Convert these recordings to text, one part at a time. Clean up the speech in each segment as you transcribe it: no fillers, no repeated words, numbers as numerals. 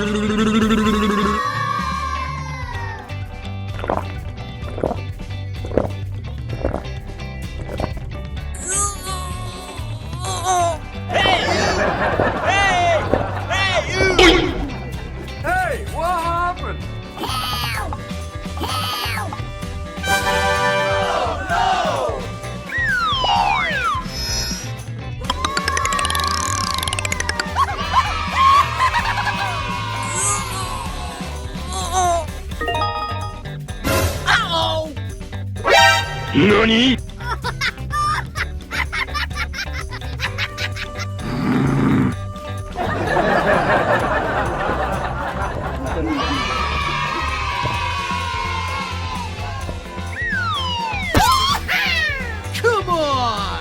Hey, what happened? Help! Help! Uh-oh! NANI?! Come on!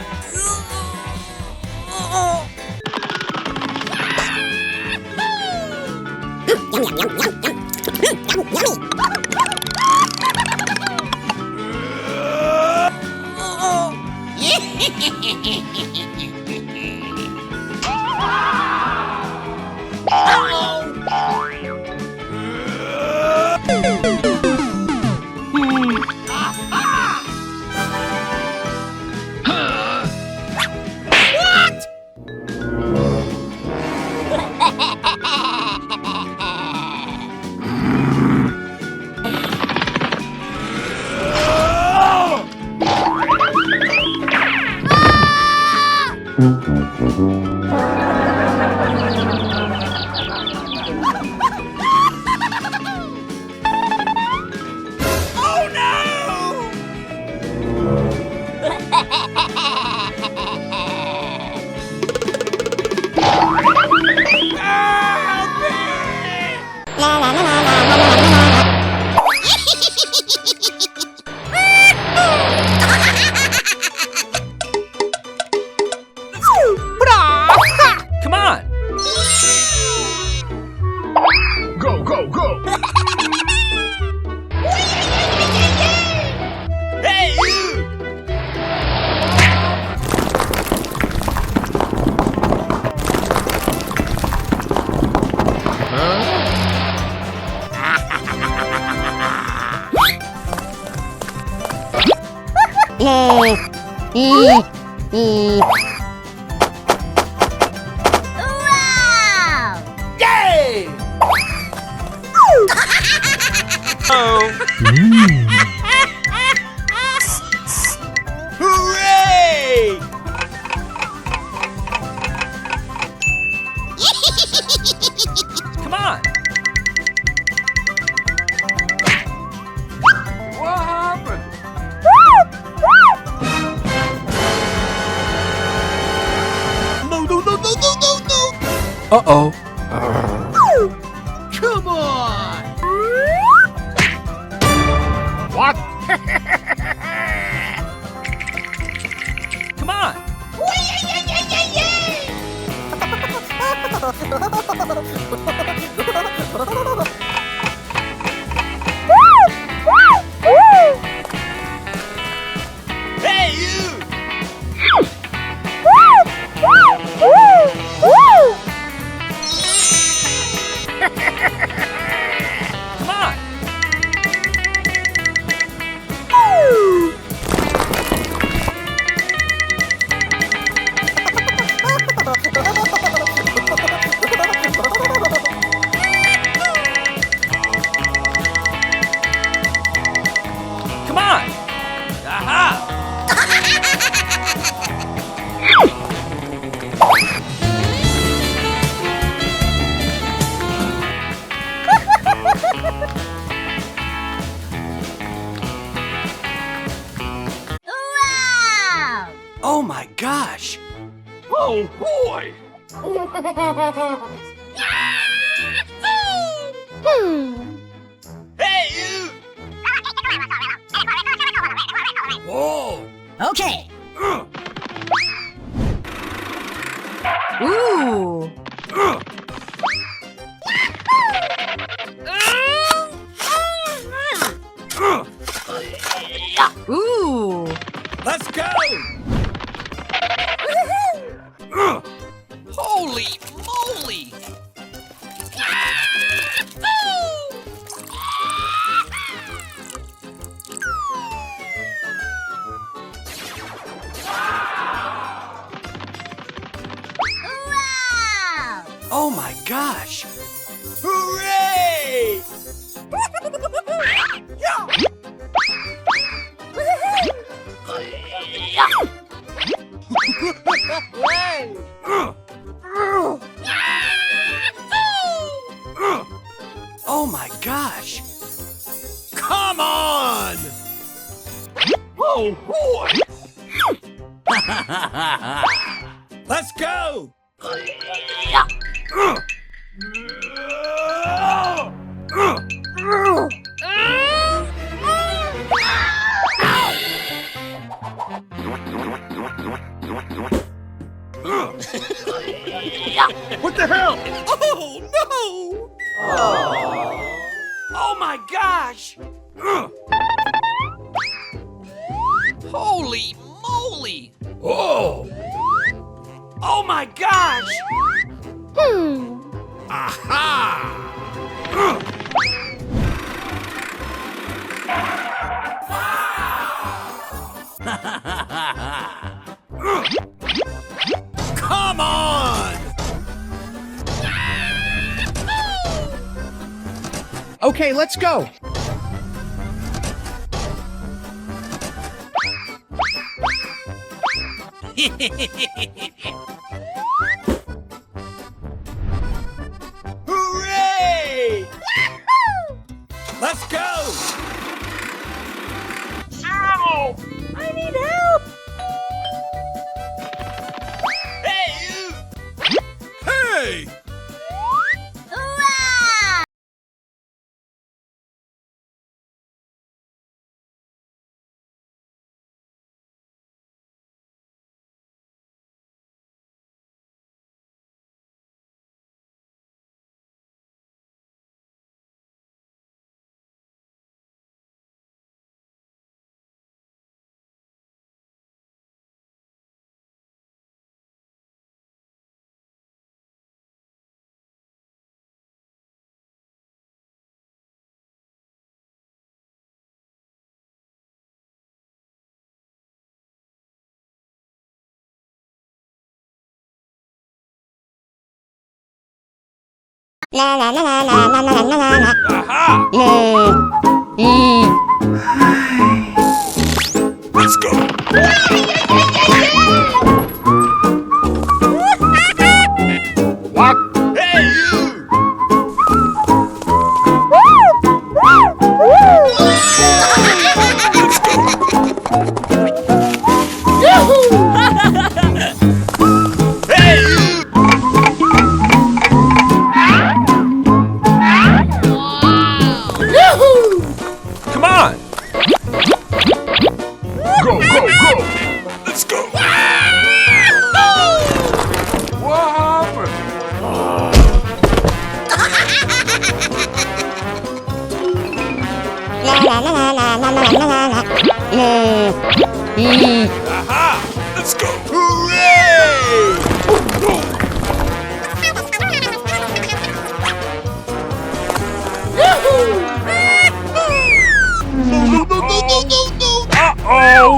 Yum, yum, yum, yum, yum. Come on! Go, go, go! Hey, you! Wow! Yay! Hooray! Come on! What happened? No, no, no, no, no, no, no! Uh-oh. Come on! What? Come on! Hey, you! Come on! Come on! Aha! Wow! Oh my gosh! Oh boy! Hey, you! Whoa! Okay. Ooh. Ooh. Let's go! Holy moly! Oh my gosh! Come on! Oh boy! Let's go! What the hell? Oh no! Oh my gosh! Holy moly! Oh! Oh my gosh! Aha! Come on! Okay, let's go. Hooray! Let's go! Ow! I need help! Hey, you! Hey! Hurrah! La la la la la la la la la la. Aha! Let's go! What? Hey, you! Hey, you! Come on. Go, go, go! Let's go! What happened? La la la la la la la la la. Aha! Let's go! Hooray! Uh-oh!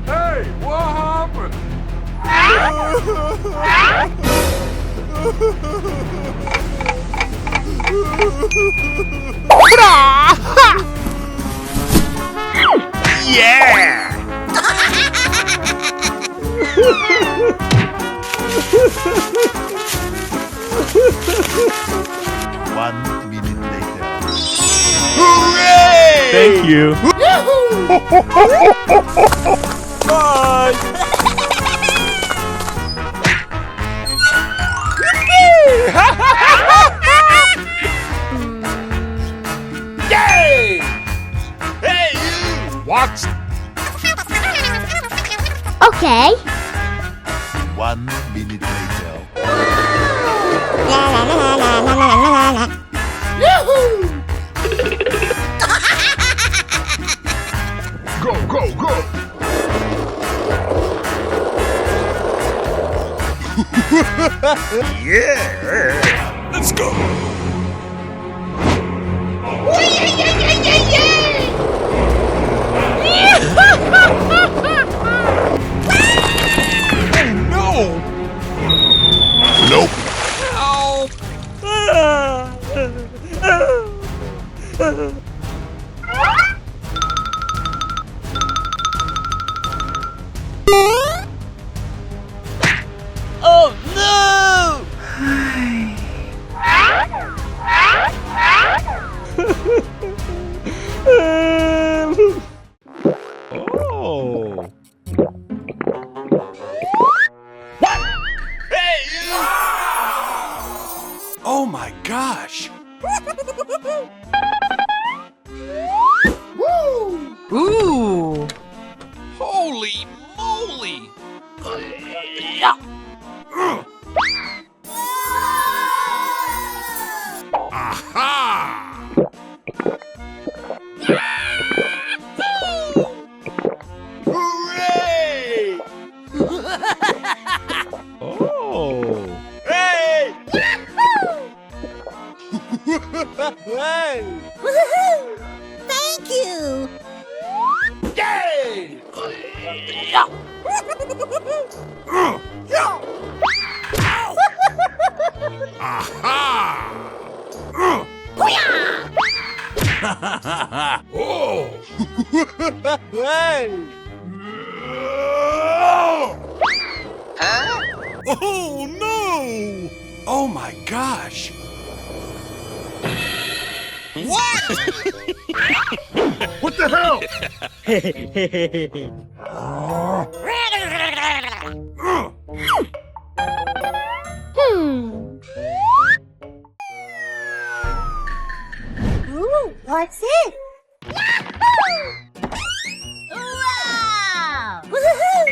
Hey, what happened? Yeah! One minute later. Hooray! Thank you. Bye! Yay! Hey, you! What? Okay. 1 minute later. La la la la la la la la la. Go, go, go! Yeah! Let's go! No! Nope! Oh no! Ooh. Holy moly! Aha! Hooray! Oh! Hey! Hey! Woohoo! Thank you! Yay! Aha! Oh! Hey! Oh no! Oh my gosh. What? What the hell? Ooh, what's it? Wow! Woohoo!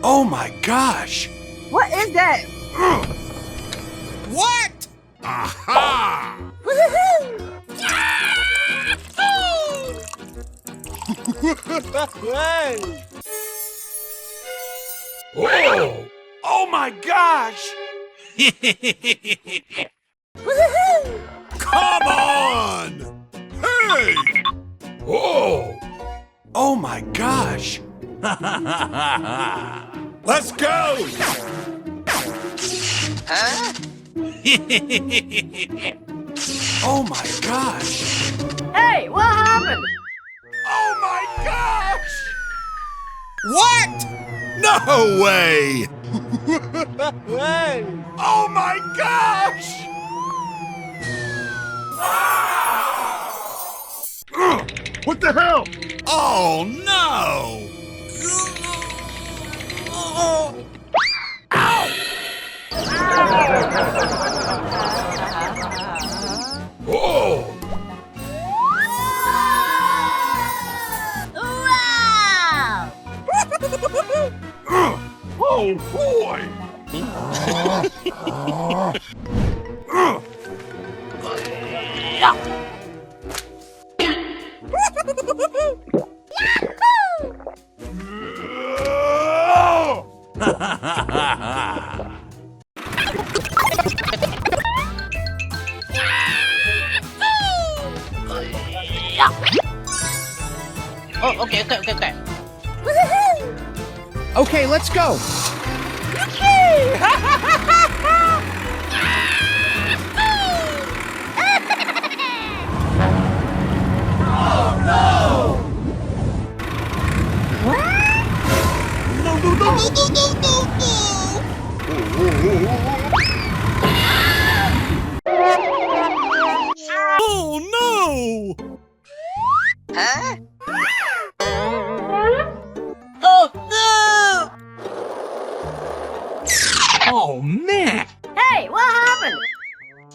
Oh my gosh. What is that? What? Aha! Woohoo! Hey! Oh! Oh my gosh. Woohoo! Come on! Hey! Oh! Oh my gosh. Let's go! Oh my gosh. Hey, what happened? Oh my gosh! What? No way! Hey! Oh my gosh! What the hell? Oh no! Oh! Wow! Oh boy! Oh, okay. Woohoo! Okay, let's go. No, no, no, no, no, no, no, no! Oh no! Oh man. Hey, what happened?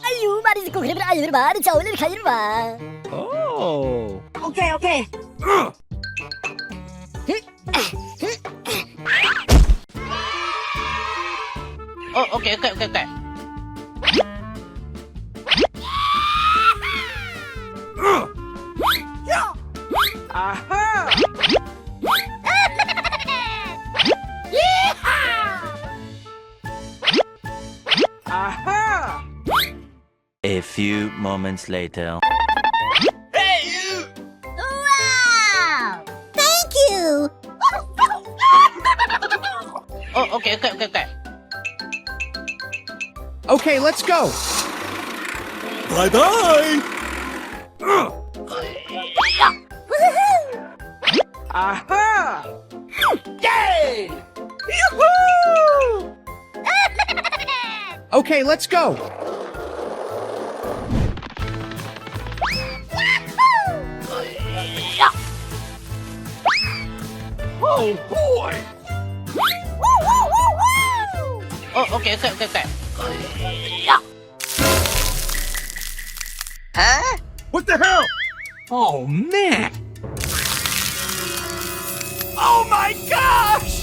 아유, 말이 듣고 그러면 아유, 말이 저 오늘 가지를 마. Oh! 오케이, 오케이. Oh, okay. Aha! Aha! A few moments later. Wow! Thank you! Oh, okay. Okay, let's go. Bye-bye! Woohoo! Aha! Yay! Okay, let's go. Oh boy! Oh, okay. Huh? What the hell? Oh, man! Oh my gosh!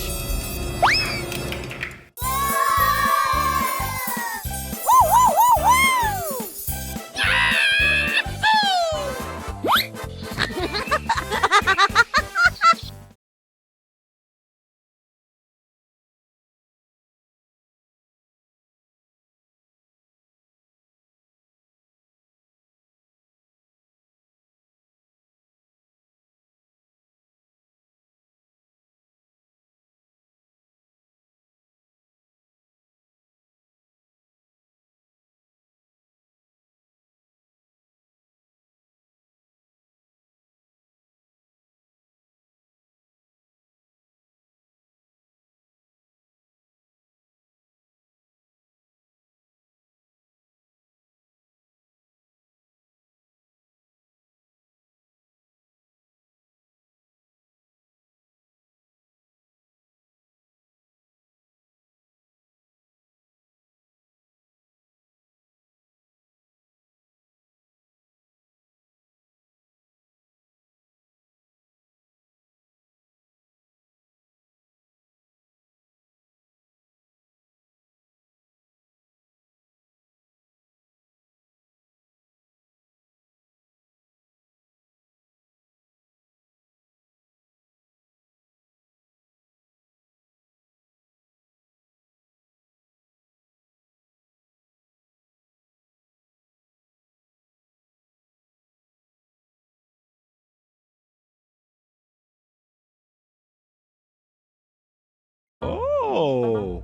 Oh.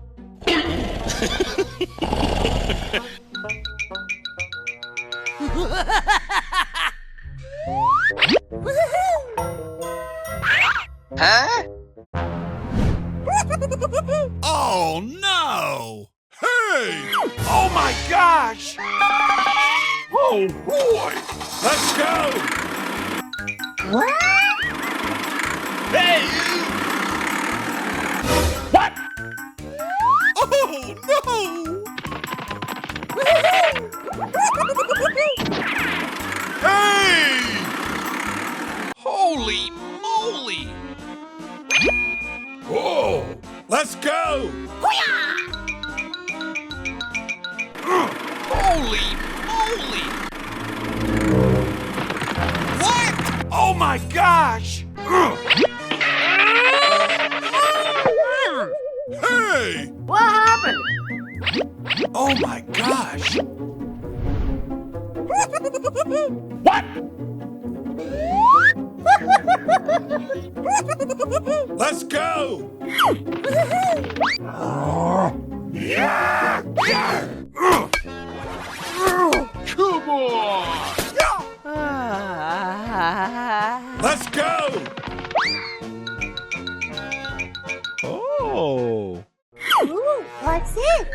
Huh? Oh no! Hey! Oh my gosh! Oh boy! Let's go! Hey! What? Oh no! Hey! Holy moly! Whoa! Let's go! Holy moly! What? Oh my gosh! Hey! What happened? Oh my gosh! What? Let's go! Come on! Let's go! Oh. Ooh, what's it?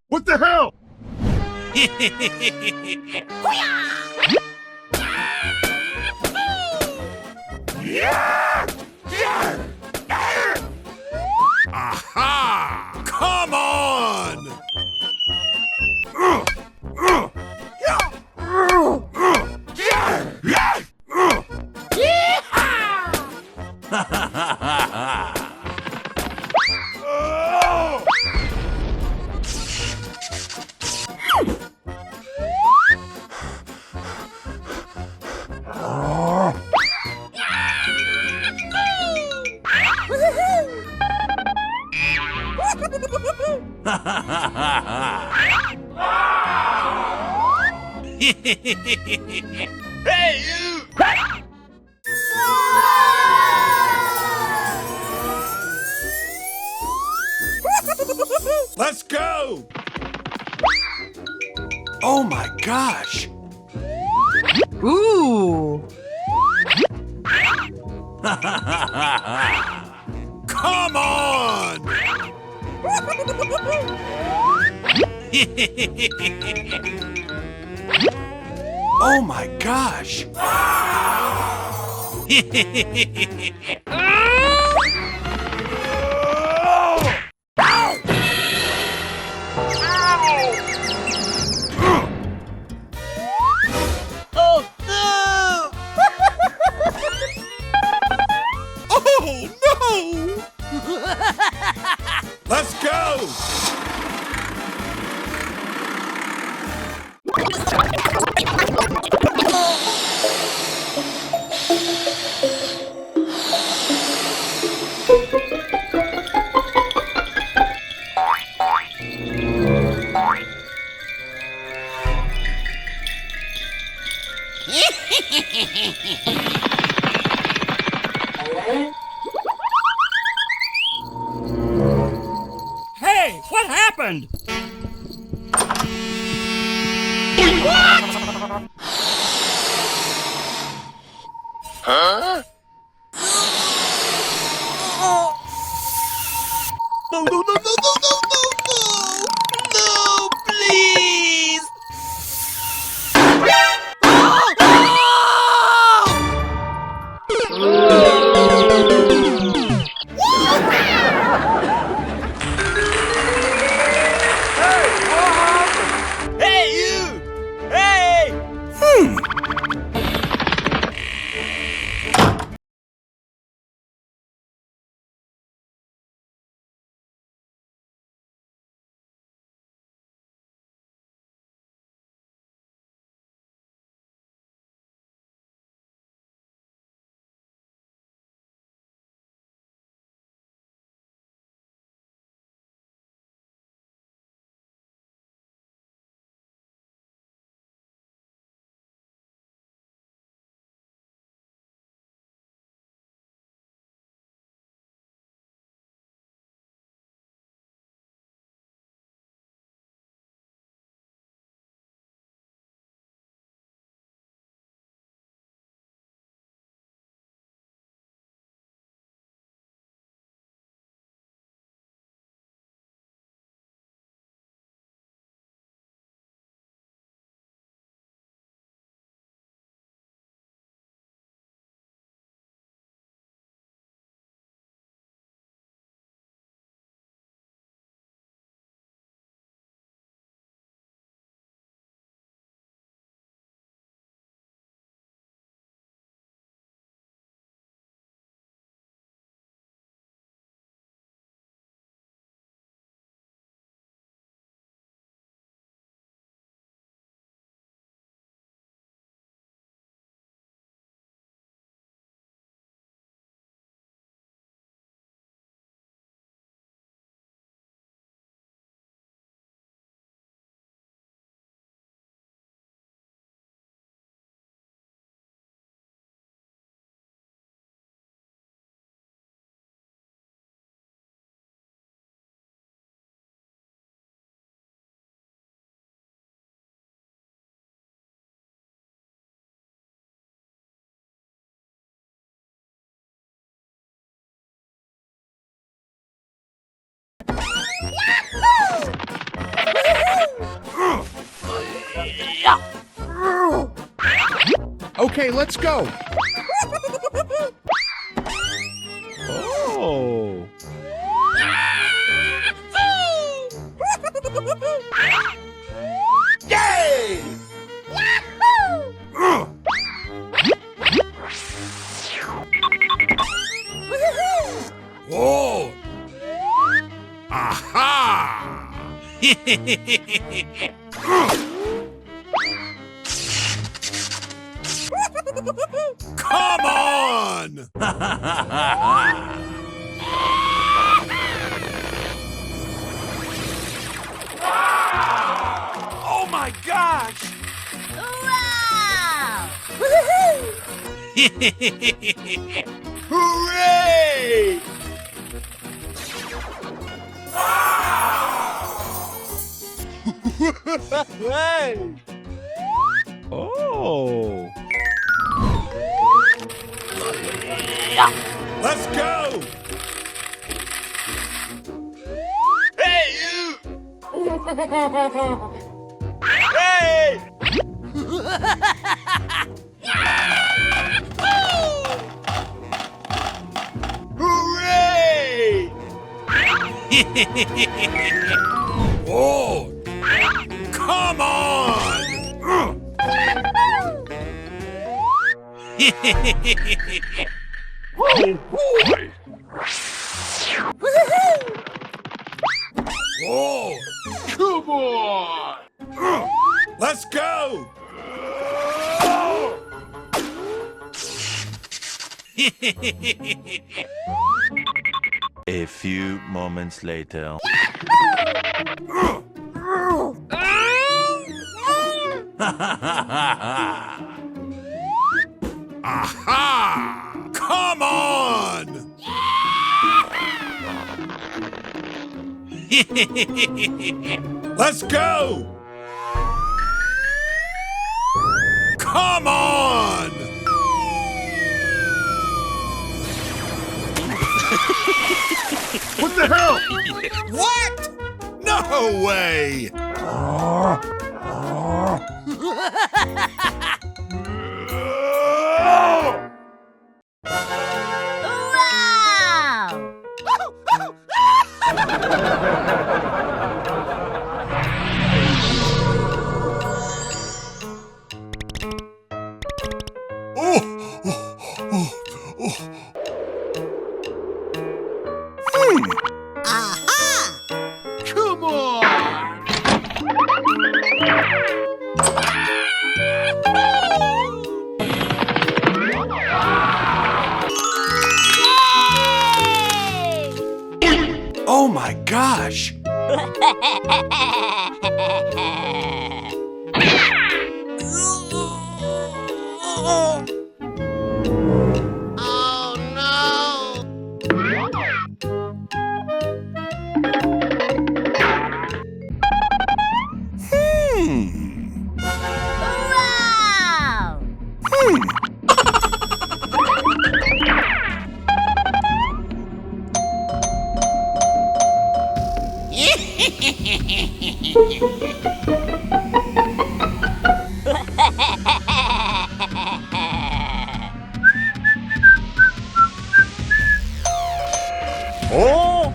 What the hell? Aha! Come on! Hey, you! Let's go! Oh my gosh! Ooh. Come on! Oh my gosh! Oh no! Oh no! Let's go! Hey, what happened? No, no, no, no, no, no, no, no! No, please! Hey, you! Hey! Okay, let's go. Oh! Yay! Whoa! Aha! Come on! Oh my gosh! Wow! Hooray! Hey! Oh! Let's go! Hey, you! Hey! Oh! Come on! Oh boy! Oh! Come on! Let's go! A few moments later. Aha! Come on! Let's go! Come on! What the hell? What? No way! Come on! Oh my gosh! Oh!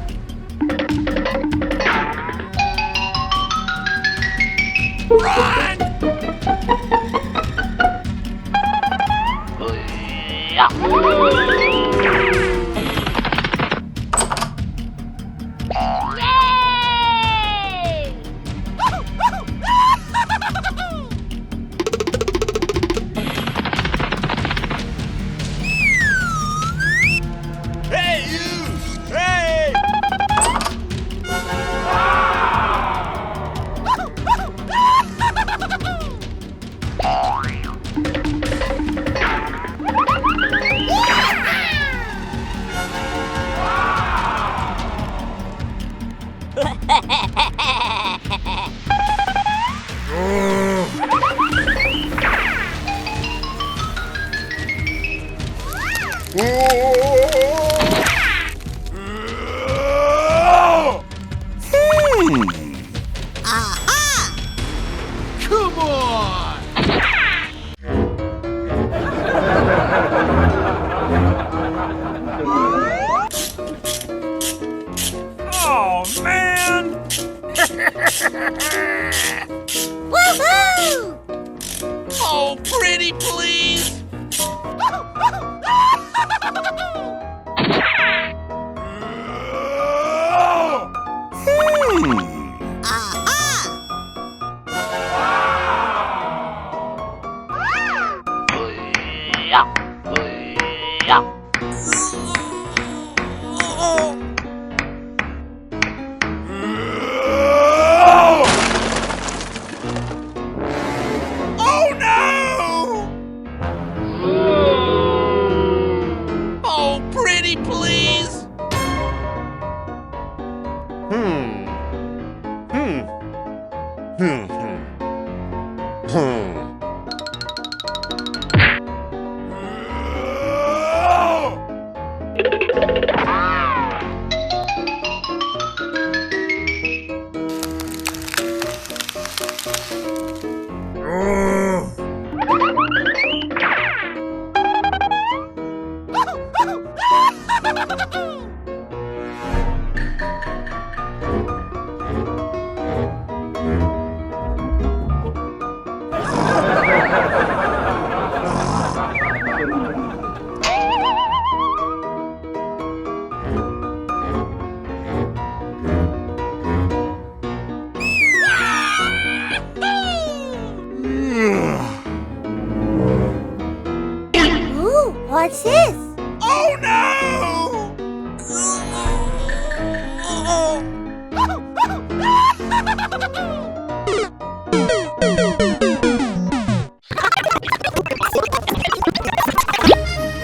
Hey you! Hey! Come on! Oh, man! Woohoo! Oh, pretty please! Oh no! Oh, pretty please!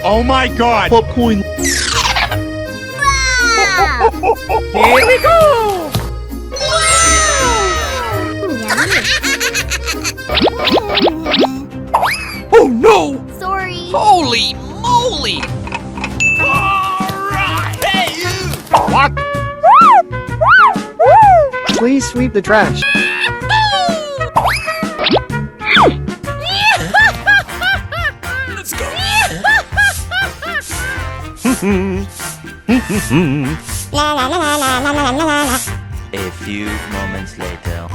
Oh my god! Popcorn. Here we go! Oh no! Sorry. Holy moly! Alright! Hey, you! What? Please sweep the trash. Let's go! La la la la la la la la la. A few moments later.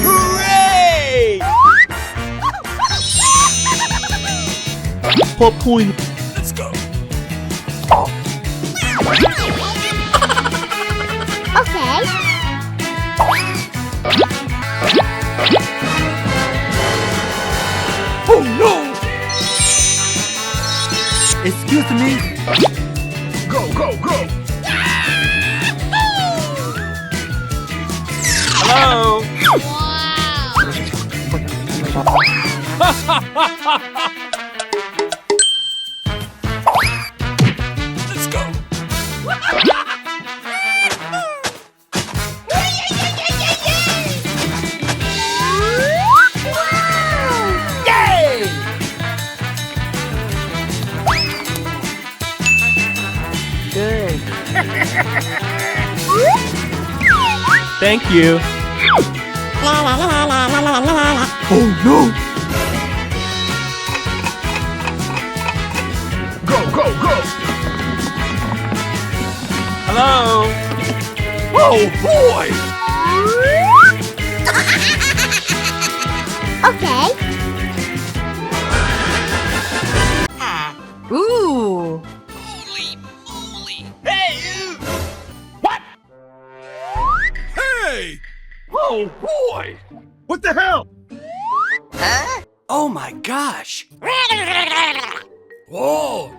Hooray! Popcorn. Let's go! Okay. Oh no! Excuse me. Go, go, go! Hello? Let's go! Good. Thank you. La la la la la la la la la. Oh no! Go, go, go! Hello? Oh boy! Okay. Ooh. Holy moly! Hey, you! Hey! Oh boy! What the hell? Huh? Oh my gosh! Oh!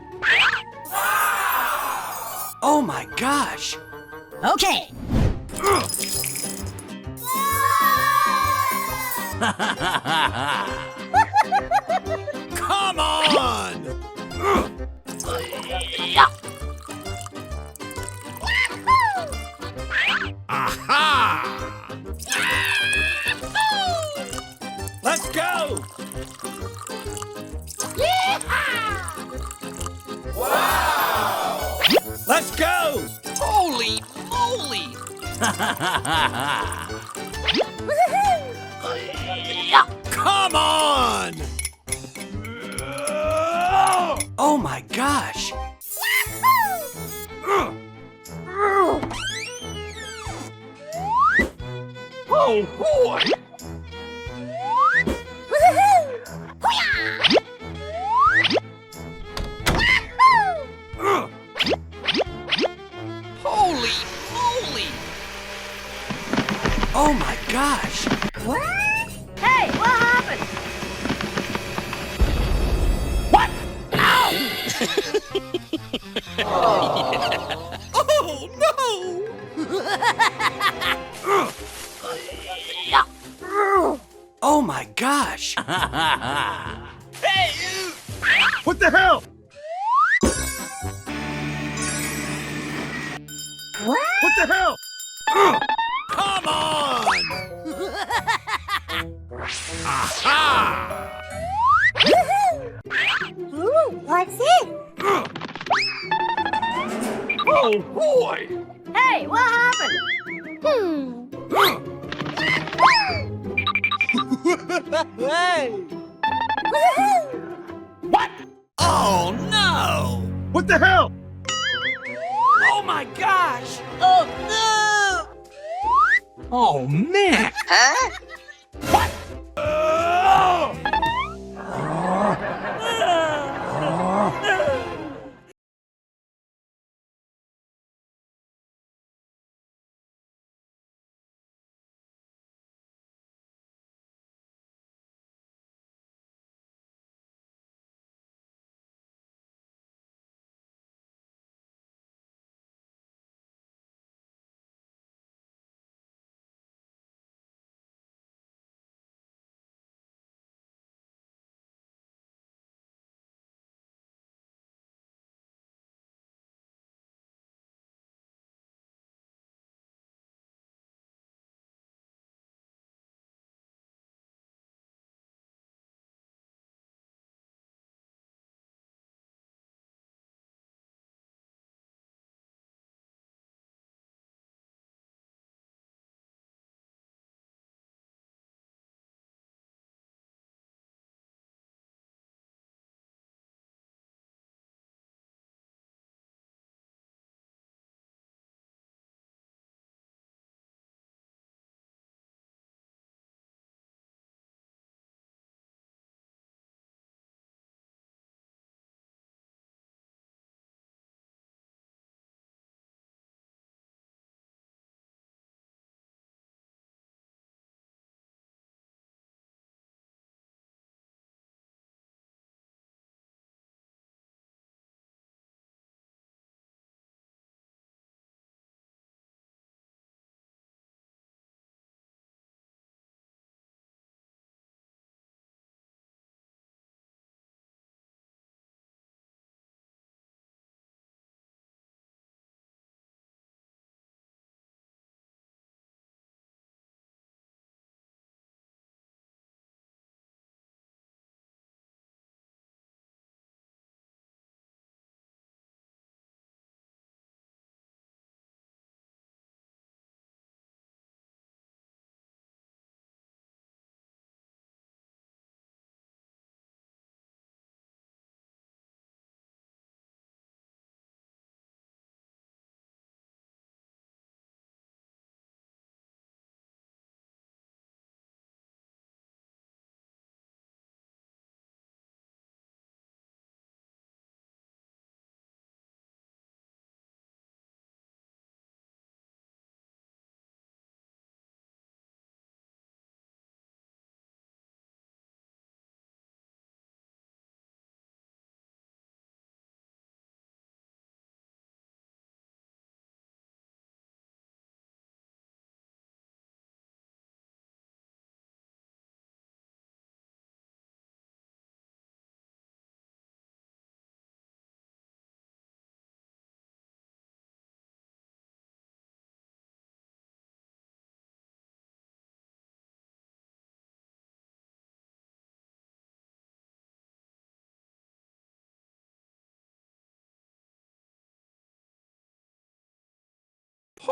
Oh my gosh! Okay. Come on! Aha! Let's go! Wow! Let's go! Holy moly! Come on! Oh my gosh! Oh boy! Holy moly! Oh my gosh! Hey, what happened? Oh no! Oh my gosh! Hey, you! What the hell? What the hell? Come on! Aha! Ooh, what's it? Oh boy! Hey, what happened? Hey! Oh no! What the hell? Oh my gosh! Oh no! Oh man! Huh?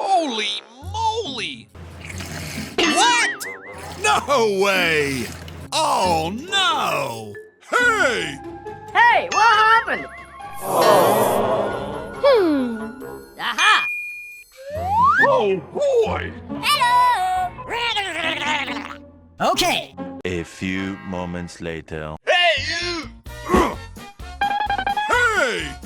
Holy moly! What? No way! Oh no! Hey! Hey, what happened? Aha! Oh boy! Okay. A few moments later. Hey, you! Hey!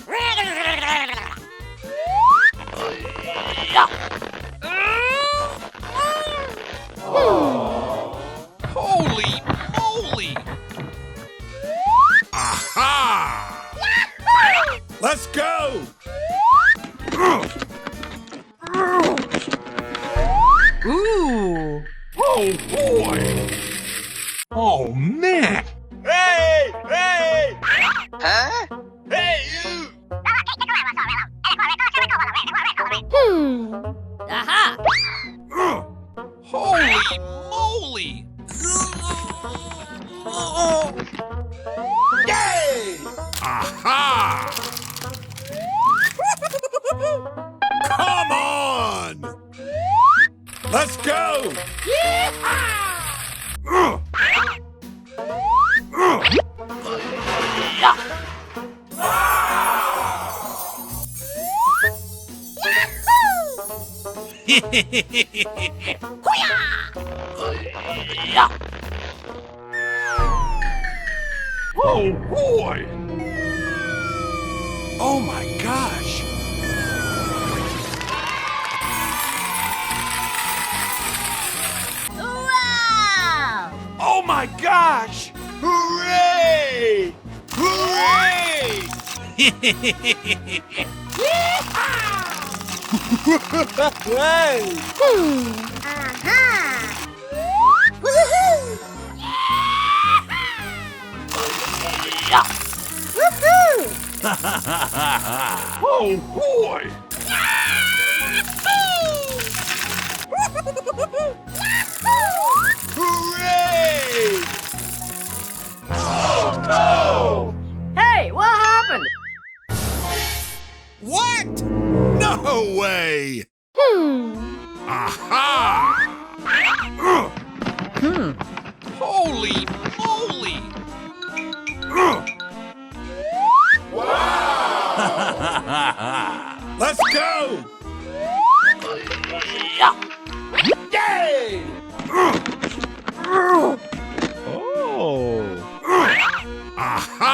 Holy moly! Aha! Let's go! Ooh. Oh boy! Oh man! Hey! Hey! Huh? Hey, you! Aha! Holy moly! Yay! Aha! Come on! Let's go! Oh boy! Oh my gosh! Wow! Oh my gosh! Hooray! Hooray! Hey! Oh boy! Hooray! Hey, what happened? What? No way! Aha! Holy moly! Let's go! Yay! Oh! Aha!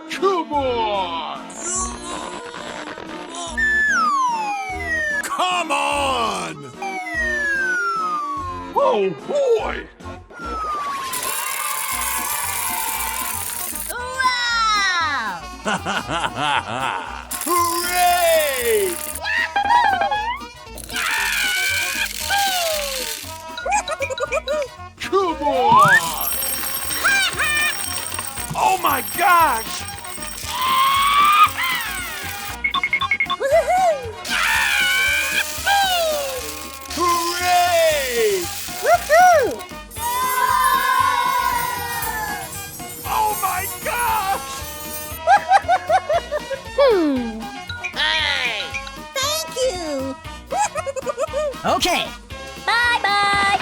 Come on! Come on! Oh boy! Wow! Hooray! Come on! Oh my gosh! Hooray! Oh my gosh! Hey! Thank you! Okay. Bye-bye!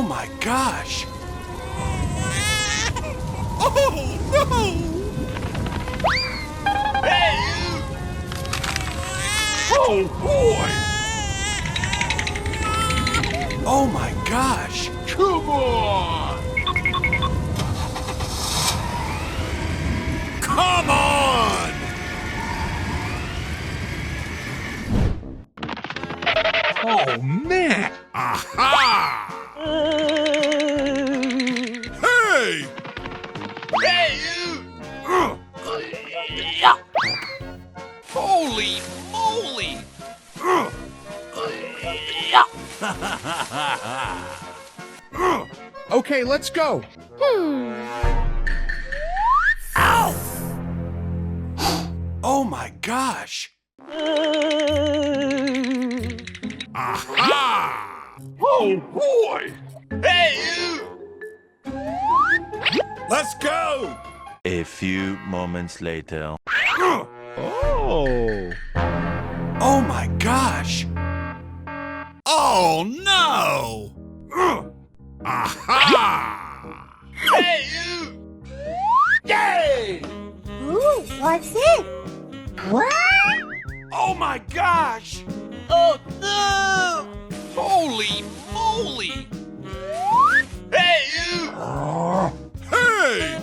Oh my gosh! Oh, no! Hey, you! Oh boy! Oh my gosh! Come on! Come on! Oh man! Aha! Hey! Hey, you! Holy moly! Okay, let's go. Oh my gosh! Aha! Oh boy! Hey, you! Let's go! A few moments later. Oh! Oh my gosh! Oh no! Aha! Hey, you! Yay! Ooh, what's it? What? Oh my gosh! Oh, no! Holy moly! Hey, you! Hey!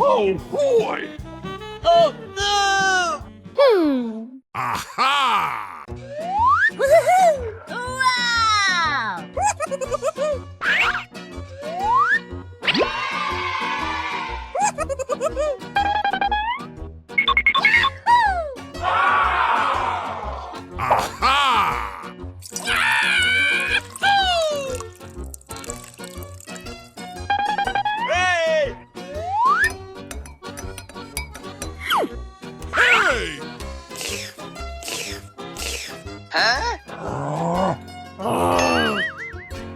Oh boy! Oh, no! Aha! Woohoo! Wow! Aha! Hey! Hey! Huh?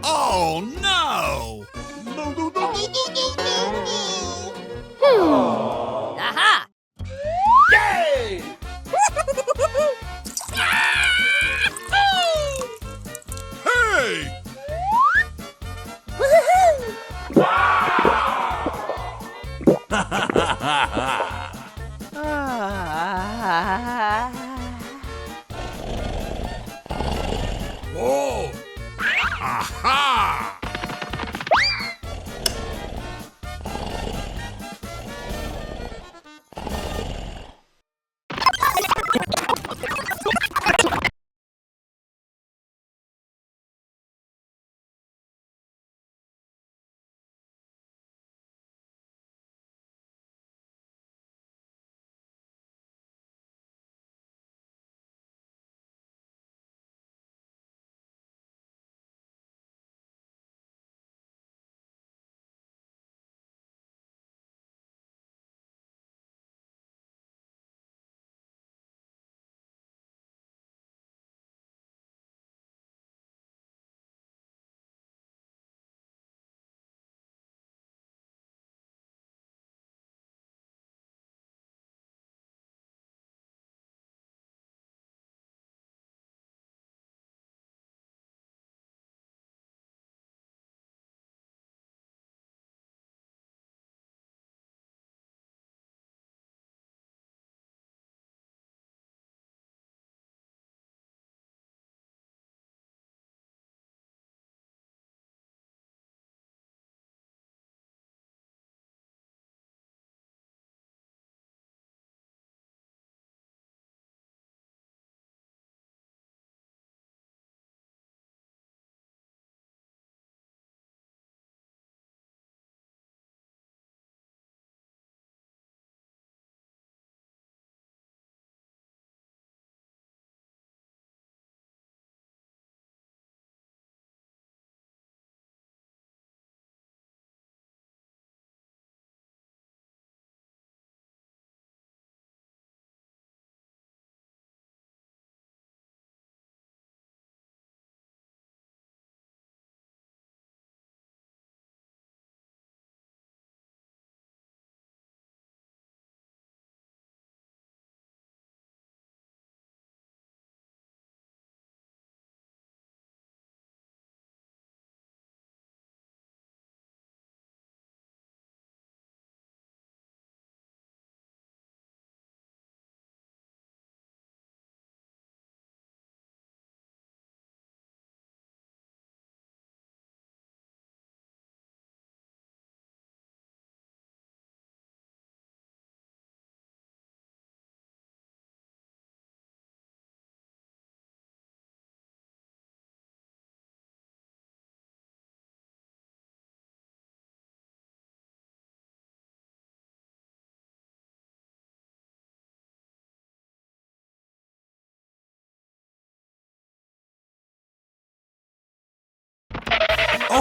Oh no! No, no, no, no, no, no, no, no! Aha! Yay! Hey!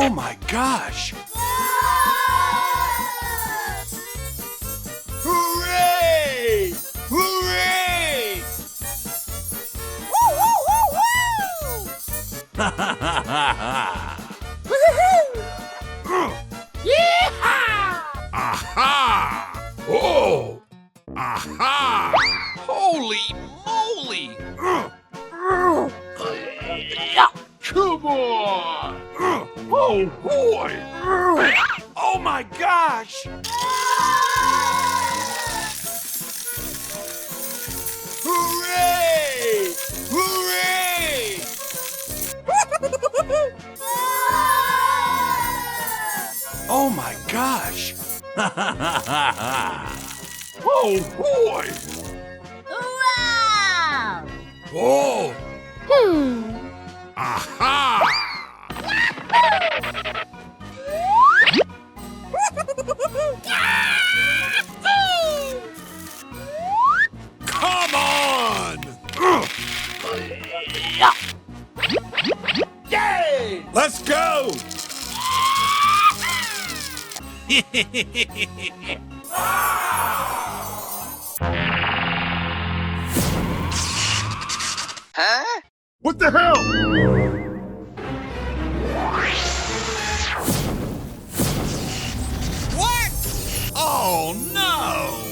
Oh my gosh! Hooray! Hooray! Aha! Oh! Aha! Holy moly! Come on! Oh boy! Oh my gosh! Hooray! Hooray! Oh my gosh! Oh boy! Wow! Oh! Aha! Come on! Yay! Let's go! Huh? What the hell? What? Oh no!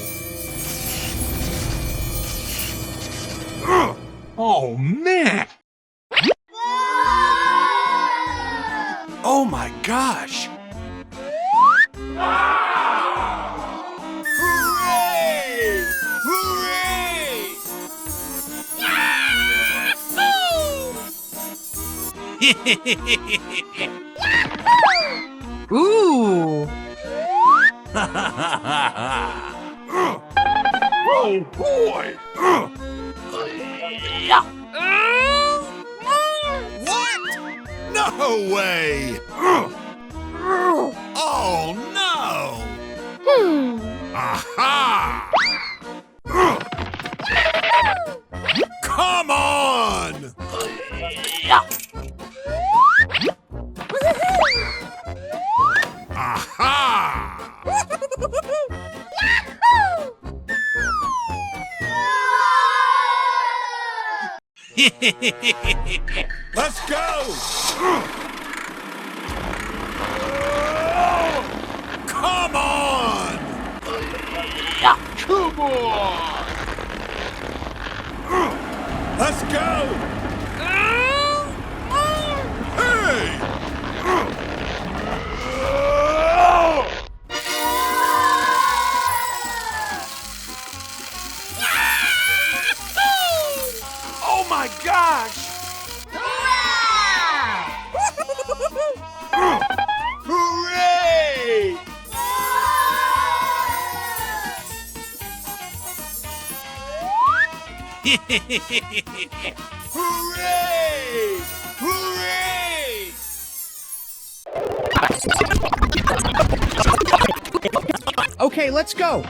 Oh man! Oh my gosh! Hooray! Hooray! Ooh. Oh boy! What? No way! Oh no! Aha! Come on! Aha! Let's go! Come on! Come on! Let's go! Hey! Oh my gosh! Hooray! Hooray! Hooray! Okay, let's go.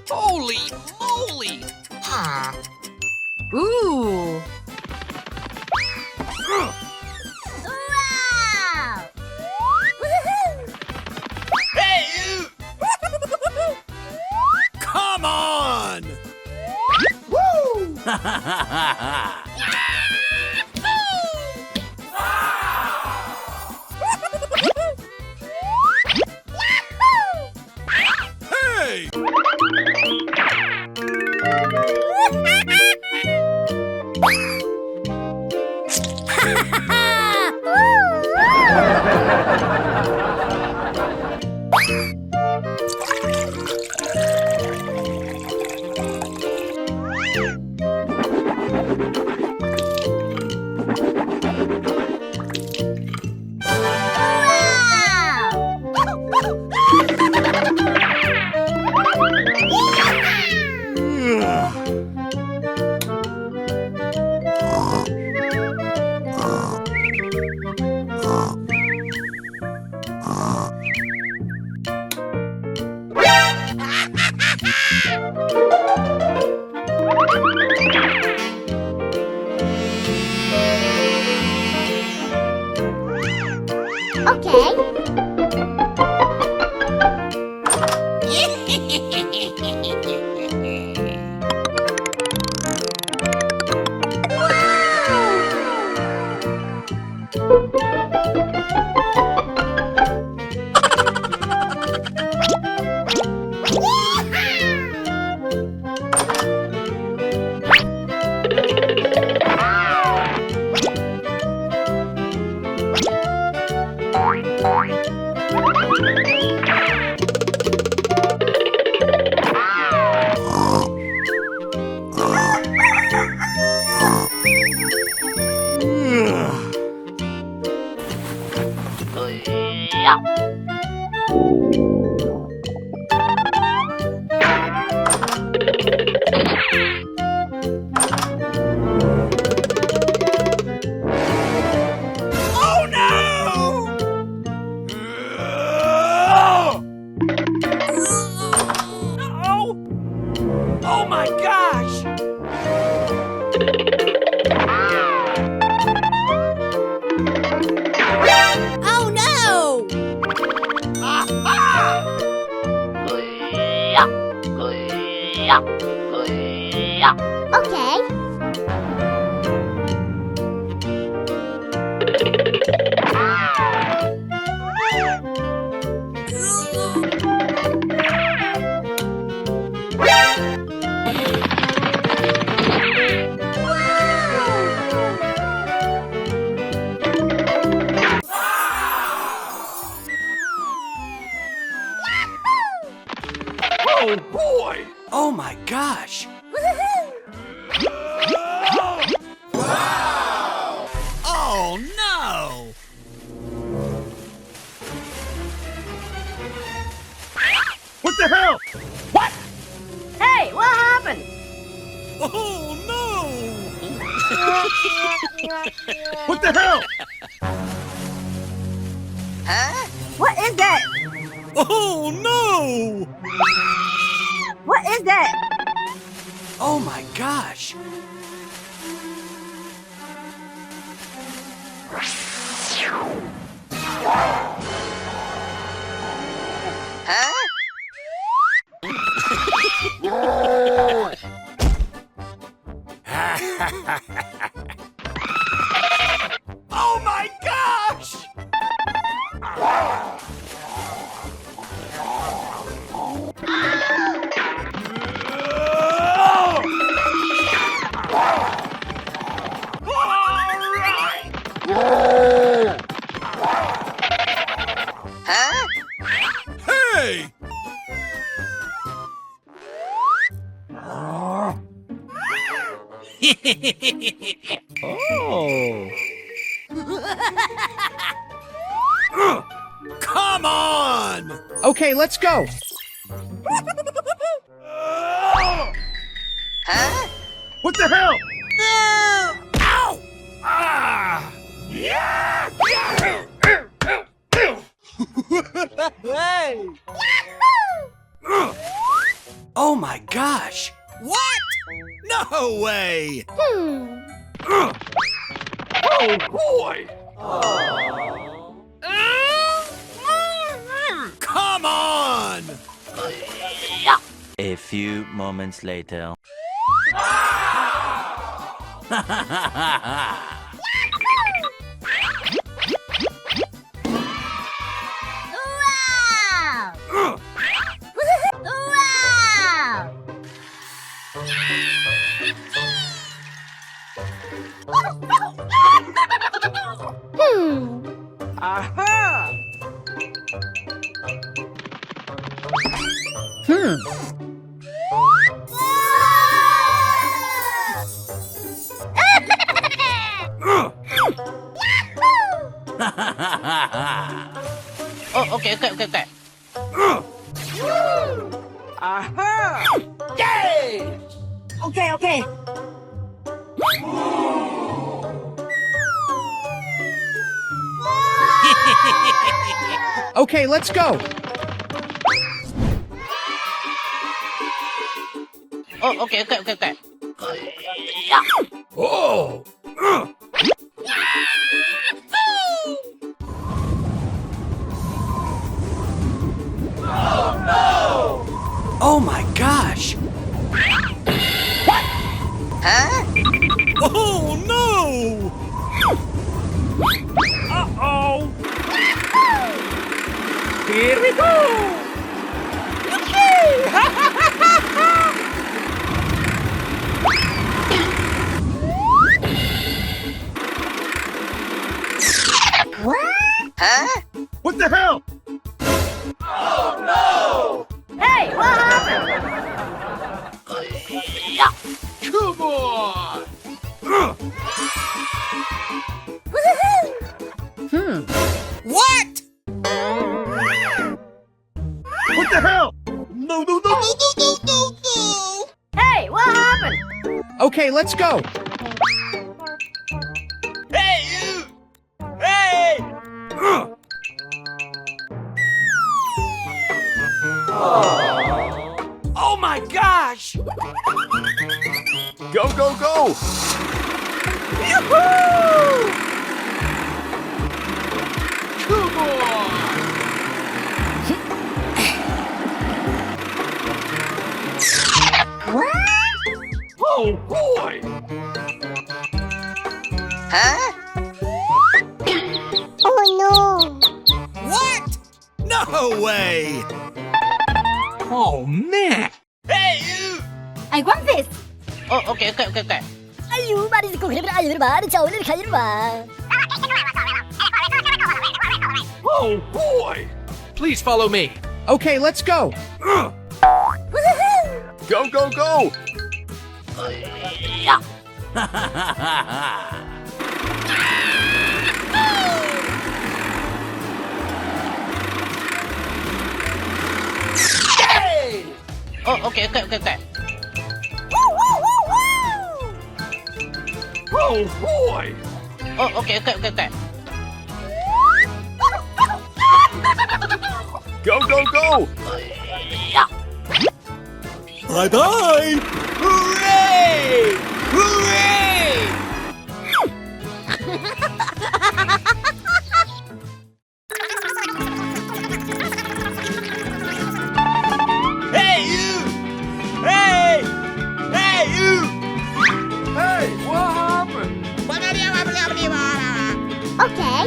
Holy moly! Ooh. Wow! Hey, you! Come on! Woo! Hey! Oh no! Oh! Oh my gosh! Oh no! Okay. Oh boy! Oh my gosh! Oh no! What the hell? Hey, what happened? Oh no! What the hell? Huh? What is that? Oh no! What is that? Oh my gosh! Huh? Oh my gosh! Huh? Hey! Oh. Come on! Okay, let's go. Huh? What the hell? Ow! Ah! Yeah! Hey! Oh my gosh! What? No way! Oh boy! Come on! A few moments later. Wow! Wow! Aha! Hmm. Oh, okay. Aha! Yay! Okay. Okay, let's go. Oh, okay. Oh! Oh my gosh! Huh? Oh no! Uh-oh. Here we go. Huh? What the hell? Hey, what happened? Come on! What? What the hell? No, no, no, no, no, no, no, no! Hey, what happened? Okay, let's go. Hey, you! Hey! Oh my gosh! Go, go, go. Come on! Oh boy! Huh? What? No way! Oh man! Hey, you! I want this. Oh, okay. 아유, 말이 듣고 그래 아유, 말이 자 오늘 가요 봐. Oh boy! Please follow me. Okay, let's go. Go, go, go. Oh, okay. Oh boy! Oh, okay. Go, go, go. Bye-bye! Hooray! Hooray! Hey, you! Hey! Hey, you! Hey, what happened? Okay.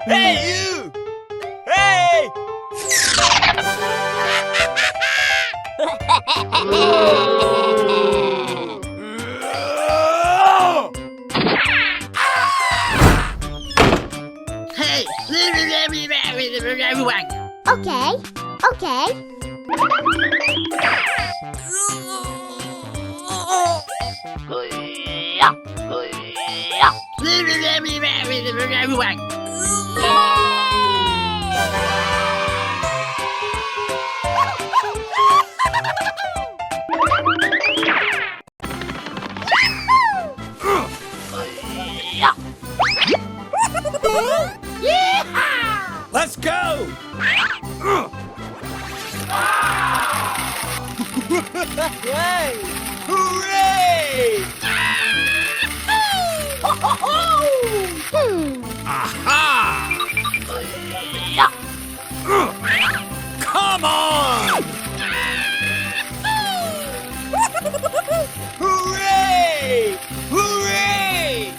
Hey, you! Hey! Hey! Okay. Let's go! Hooray! Aha! Come on! Hooray! Hooray!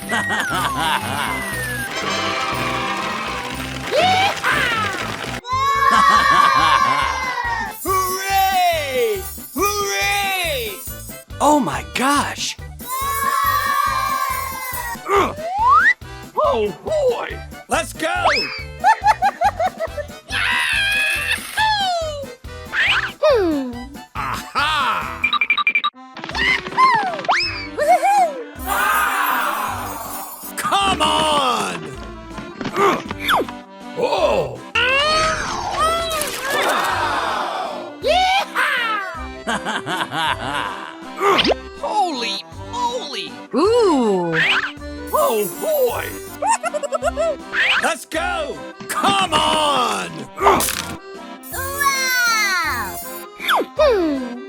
Hooray! Hooray! Oh my gosh! Oh boy! Let's go! Aha! Come on! Oh! Holy moly! Ooh. Oh boy! Let's go! Come on!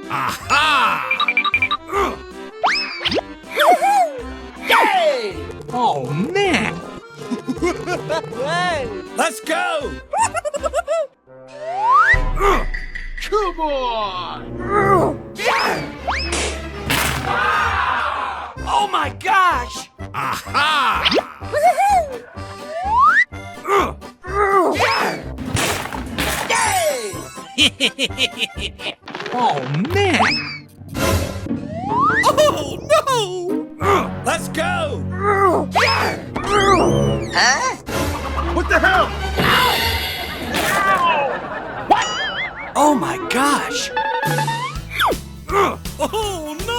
Aha! Yay! Oh man! Let's go! Come on! Oh my gosh! Aha! Oh man! Oh no! Let's go! Huh? What the hell? Oh my gosh! Oh no!